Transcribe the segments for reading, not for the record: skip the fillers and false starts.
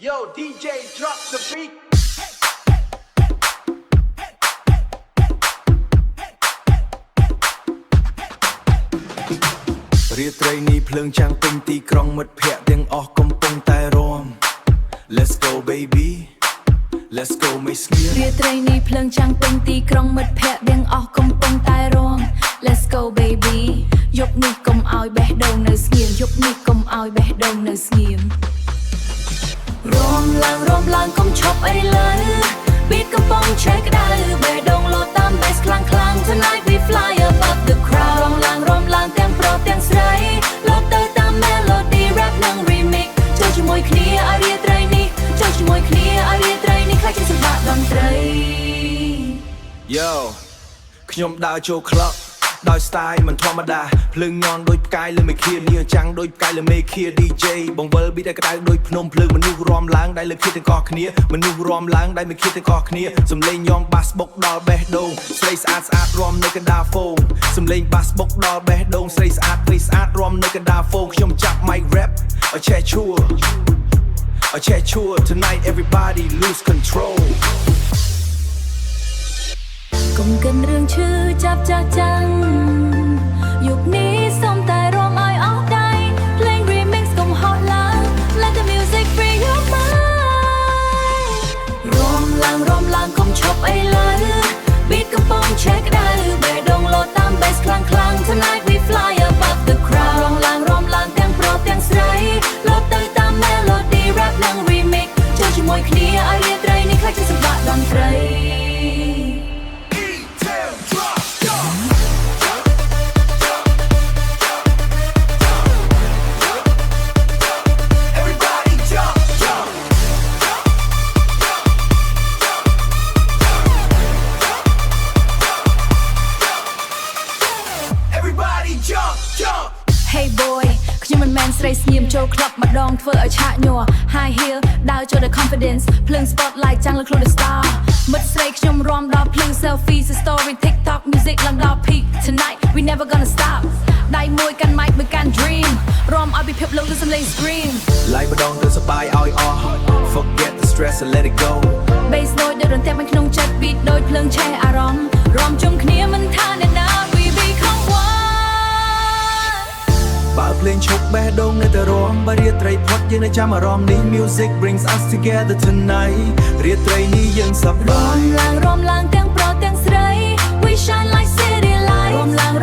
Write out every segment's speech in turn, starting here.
Yo, DJ, drop the beat. រាត្រីនេះភ្លើងចាំងពេញទីក្រុងមិត្តភ័ក្តិទាំងអស់កំពុងតែរំ Let's go baby Let's go មិនស្ងៀមរាត្រីនេះភ្លើងចាំងពេញទីក្រុងមិត្តភ័ក្តិទាំងអស់កំពុងតែរំ Let's go baby យប់នេះកុំឲ្យបេះដូងនៅស្ងៀមយប់នេះកុំឲ្យបេះដូងនៅស្ងៀមរំឡើងកុំឈប់អីឡើយ Beat កំពុងឆេះក្តៅបេះដូងលោតតាម bass ខ្លាំង Tonight we fly above the crowd រំឡើងទាំងប្រុសទាំងស្រីលោតទៅតាម melody rap និង remix ចូលជាមួយគ្នាឲ្យរាត្រីនេះចូលជាមួយគ្នាឲ្យរាត្រីនេះខ្លាចជាសម្បត្តិតន្ត្រី Yo ខ្ញុំដើរចូល club ដោយ style មិនធម្មតាភ្លើងញ័រដូចផ្កាយលើមេឃានីចាំងដូចផ្កាយលើមេឃា DJ បង្វិល beat ឲ្យក្តៅដូចភ្នំភ្លើងមនុស្សរំឡើងដែលលើឃាទាំងអស់គ្នាមនុស្សរំឡើងដែលមេឃាទាំងអស់គ្នាសំឡេងញោម bass បុកដល់បេះដូងស្រីស្អាតរំនៅកណ្ដាលហ្វូងសំឡេង bass បុកដល់បេះដូងស្រីស្អាតរំនៅកណ្ដាលហ្វូងខ្ញុំចាប់ mic rap ឲ្យឆេះឈួរ Tonight everybody lose control កុំគិនរឿងឈឺចាប់ចាស់ចាំងយុគនេះសូមតែរំឲ្យអស់ដៃភ្លេង remix កុំហត់ឡើង Let the music free your mind រំឡើងកុំឈប់អីឡើយ Beat កំពុងឆេះក្តៅបេះដូងលោតតាម bass ខ្លាំង Tonight we fly above the crowd រំឡើងទាំងប្រុសទាំងស្រីលោតទៅតាម melody rap និង remix ចូលជាមួយគ្នាឲ្យរាត្រីនេះខ្លាចជាសម្បត្តិតន្ត្រីHey boy ខ្ញុំមិនមែនស្រីស្ងៀមចូល club ម្ដងធ្វើឲ្យឆាកញ័រ High heel ដើរចូលដោយ confidence ភ្លើង spotlight ចាំងលើខ្លួន the star មិត្តស្រីខ្ញុំរំដល់ភ្លើង selfie story TikTok music ឡើងដល់ peak Tonight we never gonna stop ដៃមួយកាន់ mic មួយកាន់ dream រំឲ្យពិភពលោកលើសំឡេង scream ឡាយម្ដងទៅសប្បាយឲ្យអស់ Forget the stress and let it go Bass ដូចរន្ទះពេញក្នុងចិត្ត beat ដូចភ្លើងឆេះអារម្មណ៍រំជុំគ្នាមិនថាអ្នកណា we become one បើភ្លេងឈប់បេះដូងនៅតែរំបើរាត្រីផុតយើងនៅចាំអារម្មណ៍នេះ Music brings us together tonight រាត្រីនេះយើងសប្បាយរំឡើងទាំងប្រុសទាំងស្រី We shine like city lights រំឡើង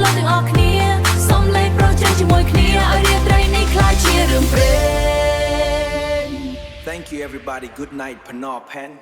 លោកទាំងអស់គ្នាសូមលេងប្រុសច្រៀងជាមួយគ្នាឲ្យរាត្រីនេះខ្លាចជារឿងព្រេង Thank you everybody good night Phnom Penh